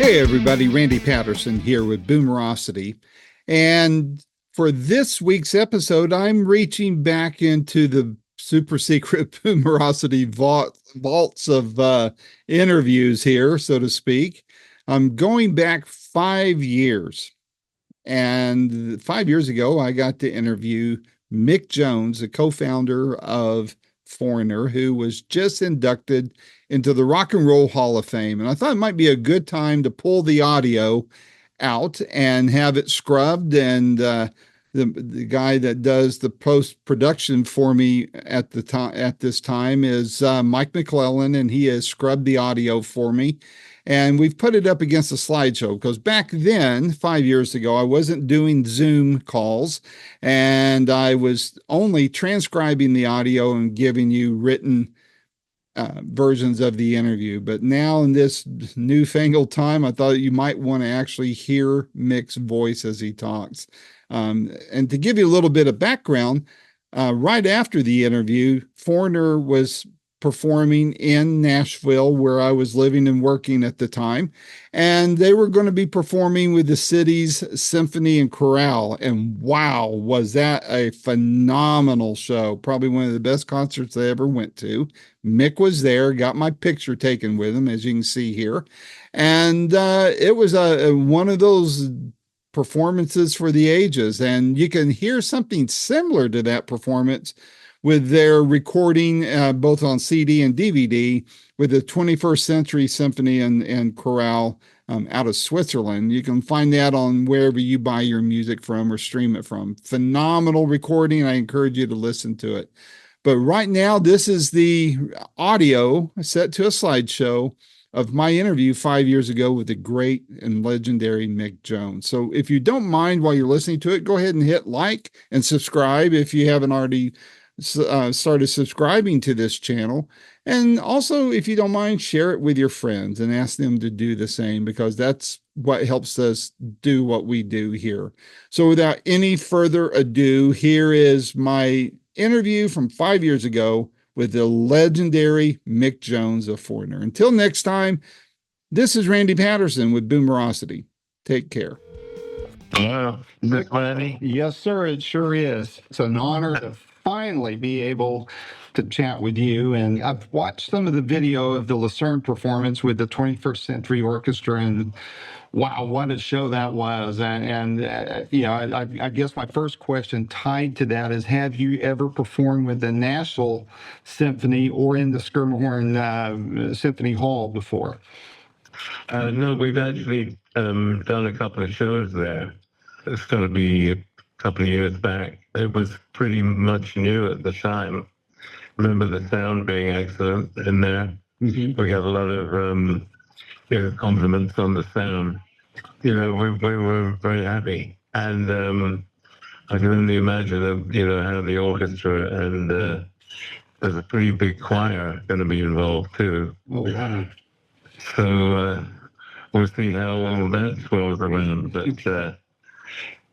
Hey everybody, Randy Patterson here with Boomerocity. And for this week's episode, I'm reaching back into the super secret Boomerocity vaults of interviews here, so to speak. I'm going back 5 years. And 5 years ago, I got to interview Mick Jones, the co-founder of Foreigner, who was just inducted into the Rock and Roll Hall of Fame. And I thought it might be a good time to pull the audio out and have it scrubbed. And the guy that does the post production for me at this time is Mike McClellan, and he has scrubbed the audio for me. And we've put it up against a slideshow because back then, 5 years ago, I wasn't doing Zoom calls and I was only transcribing the audio and giving you written versions of the interview. But now in this newfangled time, I thought you might want to actually hear Mick's voice as he talks. And to give you a little bit of background, right after the interview, Foreigner was performing in Nashville, where I was living and working at the time. And they were going to be performing with the city's symphony and chorale. And wow, was that a phenomenal show. Probably one of the best concerts I ever went to. Mick was there, got my picture taken with him, as you can see here. And it was one of those performances for the ages. And you can hear something similar to that performance with their recording both on CD and DVD with the 21st Century Symphony and Chorale out of Switzerland. You can find that on wherever you buy your music from or stream it from. Phenomenal recording. I encourage you to listen to it. But right now, this is the audio set to a slideshow of my interview 5 years ago with the great and legendary Mick Jones. So if you don't mind while you're listening to it, go ahead and hit like and subscribe if you haven't already started subscribing to this channel. And also, if you don't mind, share it with your friends and ask them to do the same, because that's what helps us do what we do here. So without any further ado, here is my interview from 5 years ago with the legendary Mick Jones of Foreigner. Until next time, this is Randy Patterson with Boomerocity. Take care. Wow, is it Randy? Yes, sir, it sure is. It's an honor to finally be able to chat with you. And I've watched some of the video of the Lucerne performance with the 21st Century Orchestra, and wow, what a show that was. I guess my first question tied to that is, have you ever performed with the Nashville Symphony or in the Schermerhorn Symphony Hall before? No, we've actually done a couple of shows there. It's going to be a couple of years back. It was pretty much new at the time. Remember the sound being excellent in there. Mm-hmm. We got a lot of compliments on the sound. We were very happy. And I can only imagine how the orchestra and there's a pretty big choir going to be involved too. Oh, wow. So we'll see how all that swirls around. But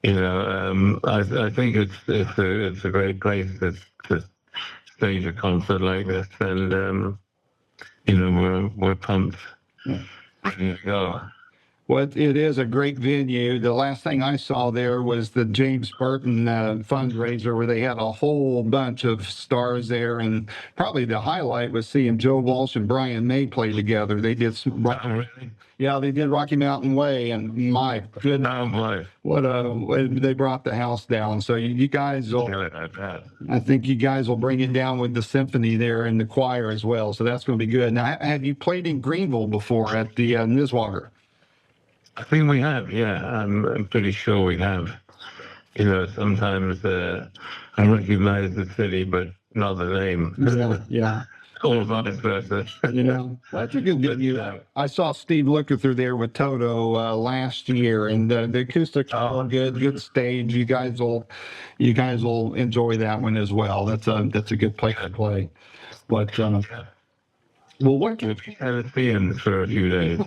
I think it's a great place to stage a concert like this, and we're pumped, ready to go. Well, it is a great venue. The last thing I saw there was the James Burton fundraiser, where they had a whole bunch of stars there, and probably the highlight was seeing Joe Walsh and Brian May play together. They did some. Oh, really? Yeah, they did Rocky Mountain Way, and my goodness, they brought the house down. So you guys will, I think you guys will bring it down with the symphony there and the choir as well. So that's going to be good. Now, have you played in Greenville before at the Niswanger? I think we have, yeah. I'm pretty sure we have. Sometimes I recognize the city, but not the name. Yeah. All vice versa. That's a good venue. I saw Steve Lukather there with Toto last year, and the acoustics are good stage. You guys will enjoy that one as well. That's a good place to play. But well, what can we have it being for a few days?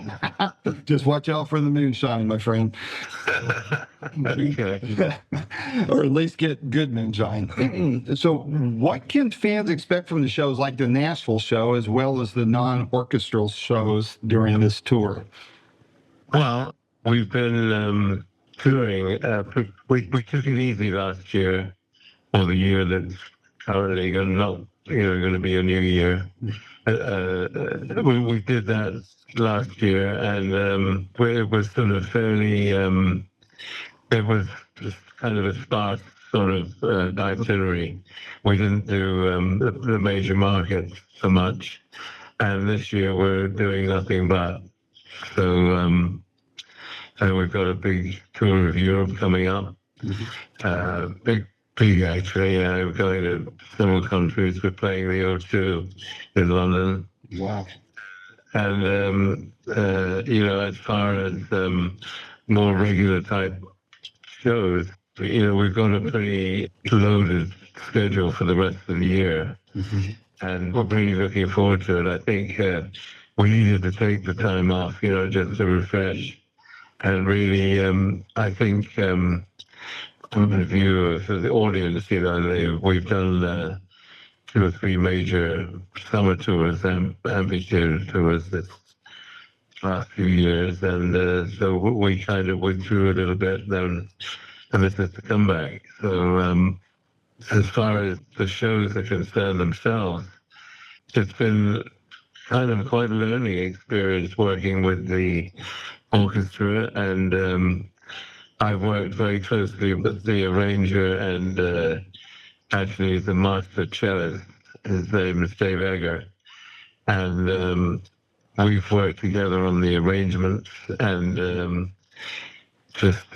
Just watch out for the moonshine, my friend. Okay. Or at least get good moonshine. So what can fans expect from the shows like the Nashville show, as well as the non-orchestral shows during this tour? Well, we've been touring. We took it easy last year, or the year that's currently going to be a new year. We did that last year, and it was sort of fairly. It was just kind of a sparse sort of itinerary. We didn't do the major markets so much, and this year we're doing nothing but. So we've got a big tour of Europe coming up. Big actually. We're going to several countries. We're playing the O2 in London. Wow. And as far as more regular type shows, we've got a pretty loaded schedule for the rest of the year. And we're really looking forward to it. I think we needed to take the time off, just to refresh. And really, I think from the view of the audience, we've done 2 or 3 major summer tours and amphitheater tours this last few years, and so we kind of went through a little bit, then and this is the comeback. So as far as the shows are concerned themselves, it's been kind of quite a learning experience working with the orchestra, and I've worked very closely with the arranger and actually the master cellist. His name is Dave Egger, and we've worked together on the arrangements, and just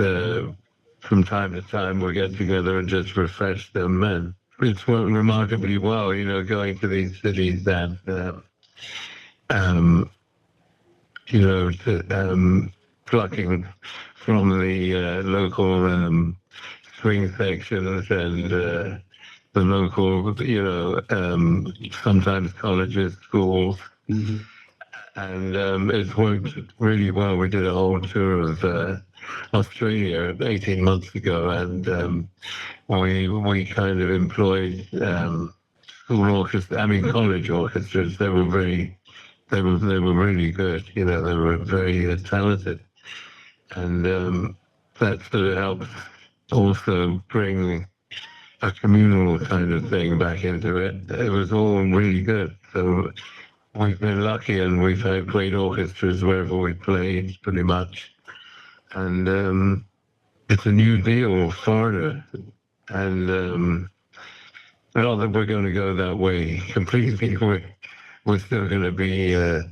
from time to time we get together and just refresh them, and it's worked remarkably well, going to these cities and plucking from the local swing sections and the local, sometimes colleges, schools. And it's worked really well. We did a whole tour of Australia 18 months ago, and we kind of employed school orchestra. I mean, college orchestras. They were really good. They were very talented, and that sort of helps also bring a communal kind of thing back into it. It was all really good. So we've been lucky, and we've had great orchestras wherever we played, pretty much. And it's a new deal, Florida, and not that we're going to go that way completely. We're still going to be the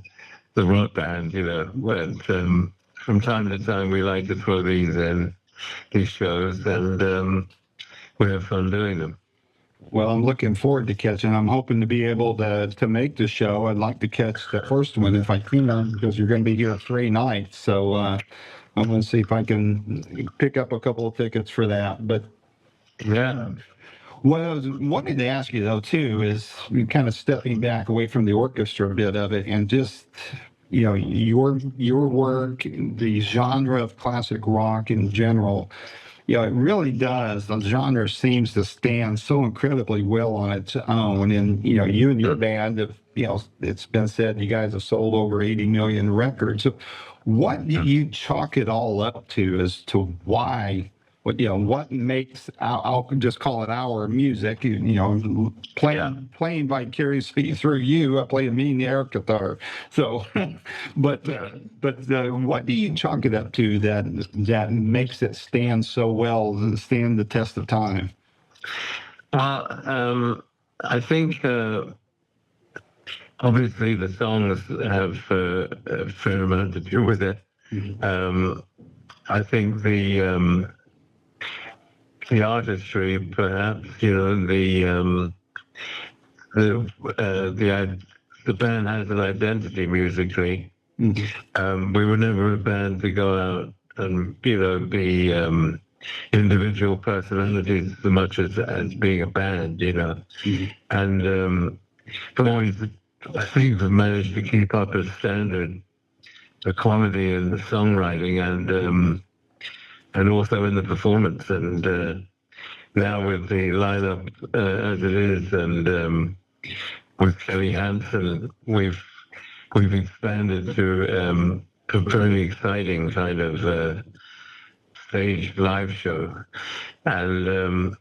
rock band, But from time to time, we like to throw these shows, and we have fun doing them. Well, I'm looking forward to catching. I'm hoping to be able to make the show. I'd like to catch the first one if I can, because you're going to be here 3 nights. So I'm going to see if I can pick up a couple of tickets for that. But yeah. What I was wanting to ask you, though, too, is kind of stepping back away from the orchestra bit of it, and just your work, the genre of classic rock in general. It really does. The genre seems to stand so incredibly well on its own. And, you and your band have, it's been said you guys have sold over 80 million records. So what do you chalk it all up to as to why, what makes, I'll just call it our music, playing vicariously through you. I play a mean air guitar. So, but what do you chalk it up to that makes it stand so well and stand the test of time? Well, I think obviously the songs have a fair amount to do with it. I think the artistry, perhaps, the band has an identity musically. We were never a band to go out and be individual personalities so much as being a band, and always, I think we've managed to keep up a standard, the quality in the songwriting and also in the performance. And now with the lineup as it is, and with Kelly Hansen, we've expanded to a very exciting kind of stage live show, and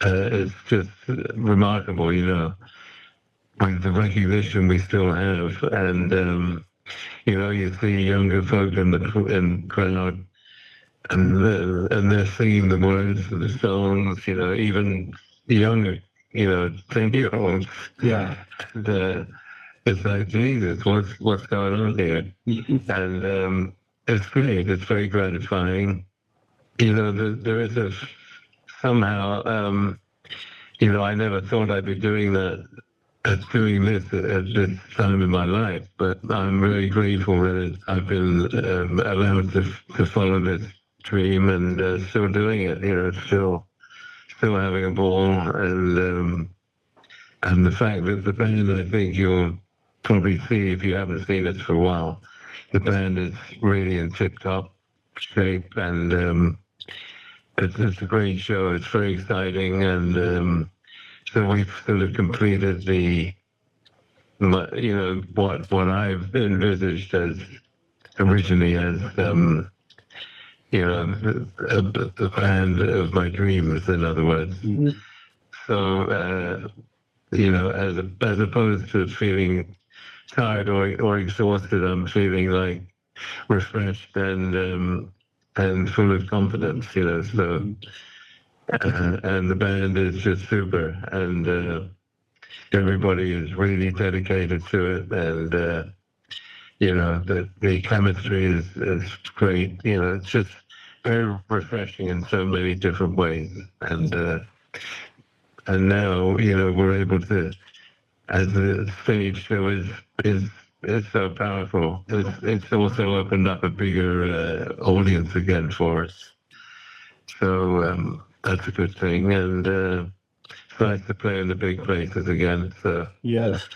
it's just remarkable, with the recognition we still have, and you see younger folk in the crowd, and they're singing the words of the songs, even younger, 10-year-olds. Yeah. And, it's like, Jesus, what's going on here? And it's great. It's very gratifying. There is a somehow, I never thought I'd be doing that, doing this at this time in my life, but I'm very grateful that I've been allowed to follow this dream and still doing it. Still having a ball, and the fact that the band, I think you'll probably see if you haven't seen it for a while, the band is really in tip-top shape, and it's a great show. It's very exciting, and so we've sort of completed what I've envisaged as originally as the band of my dreams, in other words. So as opposed to feeling tired or exhausted, I'm feeling like refreshed and full of confidence. So and the band is just super, and everybody is really dedicated to it, and the chemistry is great. It's just very refreshing in so many different ways, and now we're able to, as the stage show is so powerful. It's also opened up a bigger audience again for us. So that's a good thing, and it's nice to play in the big places again. So Yes.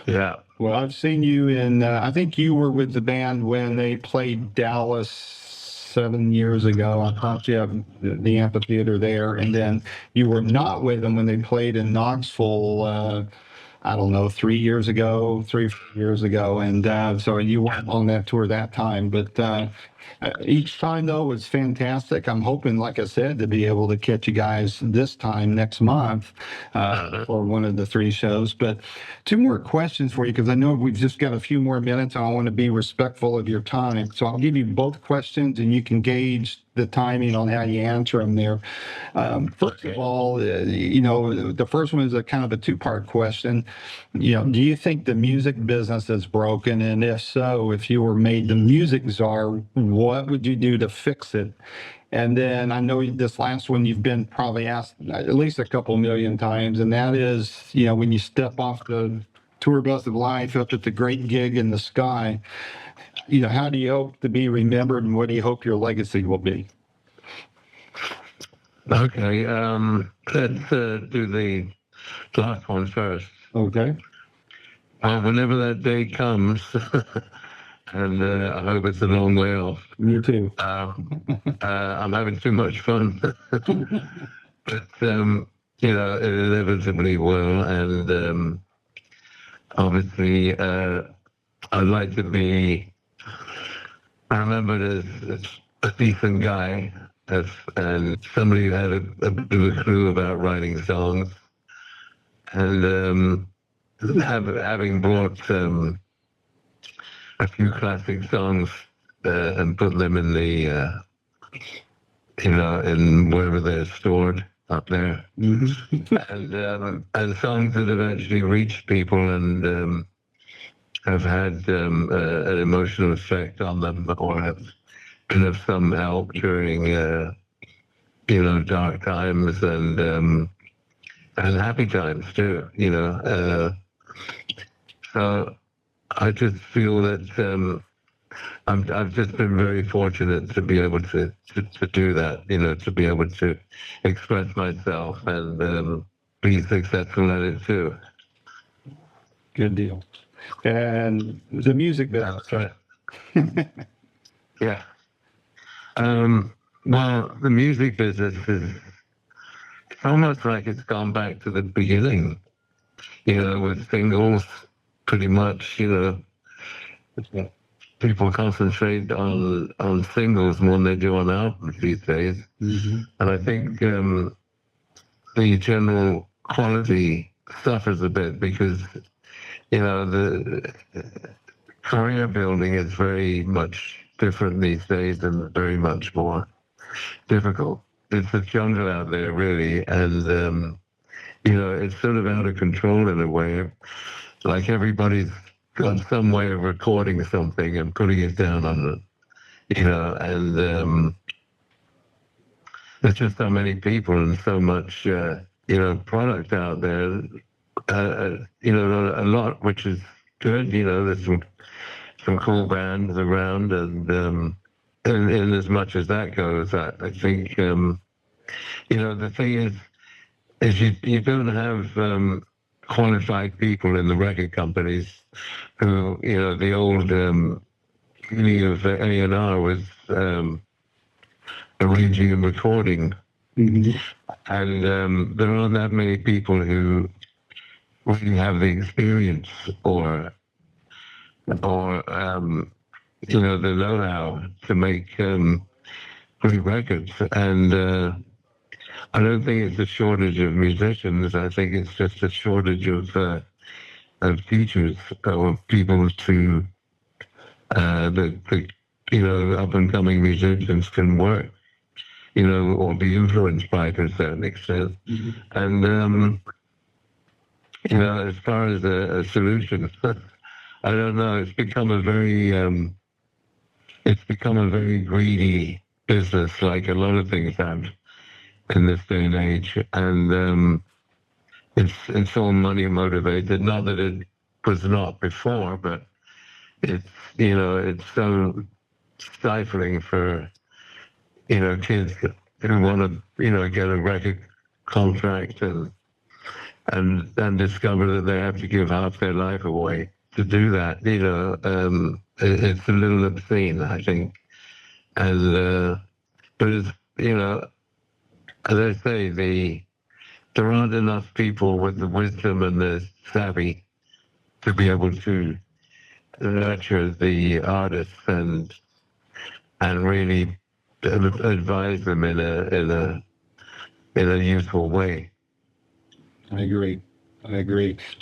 yeah. Well, I've seen you in, I think you were with the band when they played Dallas 7 years ago. I thought you have the amphitheater there. And then you were not with them when they played in Knoxville, I don't know, 3 years ago, 3 4 years ago. And so you weren't on that tour that time. But each time, though, was fantastic. I'm hoping, like I said, to be able to catch you guys this time next month for one of the three shows. But two more questions for you, because I know we've just got a few more minutes. I want to be respectful of your time. So I'll give you both questions, and you can gauge the timing on how you answer them there. First of all, the first one is a kind of a two-part question. Do you think the music business is broken? And if so, if you were made the music czar, what would you do to fix it? And then I know this last one you've been probably asked at least a couple million times, and that is, when you step off the tour bus of life up at the great gig in the sky, how do you hope to be remembered, and what do you hope your legacy will be? Okay, let's do the last one first. Okay. Well, whenever that day comes, and I hope it's a long way off. Me too. I'm having too much fun, but it inevitably will, and obviously, I'd like to be remembered as a decent guy, and somebody who had a bit of a clue about writing songs, and having brought a few classic songs and put them in the in wherever they're stored up there, and songs that have actually reached people and have had an emotional effect on them, or have been of some help during dark times and happy times too. So I just feel that I've just been very fortunate to be able to do that, to be able to express myself and be successful at it too. Good deal. And the music business. That's right. Yeah. Well, the music business is almost like it's gone back to the beginning, with singles, pretty much, people concentrate on singles more than they do on albums these days. Mm-hmm. And I think the general quality suffers a bit because, the career building is very much different these days and very much more difficult. It's a jungle out there, really, and it's sort of out of control in a way. Like everybody's got some way of recording something and putting it down on and there's just so many people and so much, product out there. A lot which is good. There's some cool bands around, and as much as that goes, I think the thing is you don't have qualified people in the record companies who the old meaning of A&R was arranging and recording, Mm-hmm. and there aren't that many people who really have the experience or the know-how to make great records. And I don't think it's a shortage of musicians. I think it's just a shortage of teachers or people to the up and coming musicians can work, or be influenced by to a certain extent. Mm-hmm. And as far as a solution, I don't know. It's become a very greedy business, like a lot of things have in this day and age, and it's all money motivated. Not that it was not before, but it's so stifling for kids who want to get a record contract and discover that they have to give half their life away to do that. It's a little obscene, I think, and but it's as I say, there aren't enough people with the wisdom and the savvy to be able to nurture the artists and really advise them in a useful way. I agree.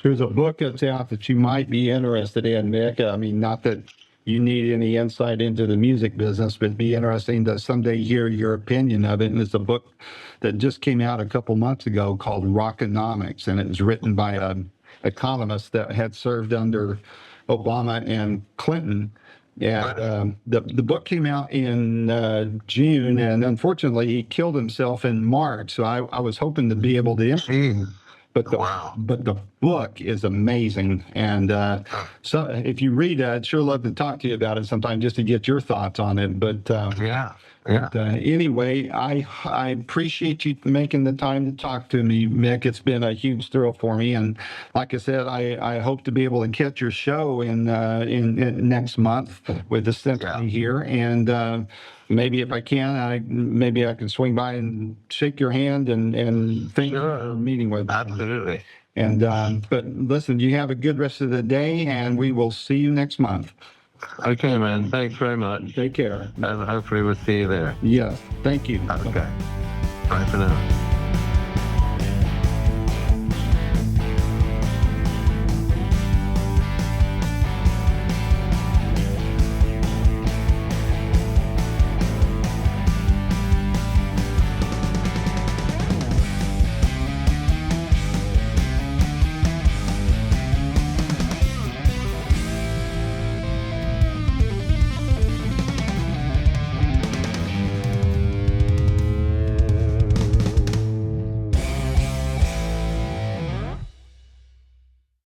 There's a book that's out that you might be interested in, Mick. I mean, not that you need any insight into the music business, but it'd be interesting to someday hear your opinion of it. And it's a book that just came out a couple months ago called Rockonomics, and it was written by an economist that had served under Obama and Clinton. Yeah, the book came out in June, and unfortunately, he killed himself in March. So I was hoping to be able to. But the book is amazing, and so if you read it, I'd sure love to talk to you about it sometime just to get your thoughts on it. But anyway, I appreciate you making the time to talk to me, Mick. It's been a huge thrill for me, and like I said, I hope to be able to catch your show in next month with the symphony here, and maybe if I can, maybe I can swing by and shake your hand and thank you for meeting with me. Absolutely. And but listen, you have a good rest of the day, and we will see you next month. Okay, man. Thanks very much. Take care. And hopefully we'll see you there. Yes. Thank you. Okay. Bye for now.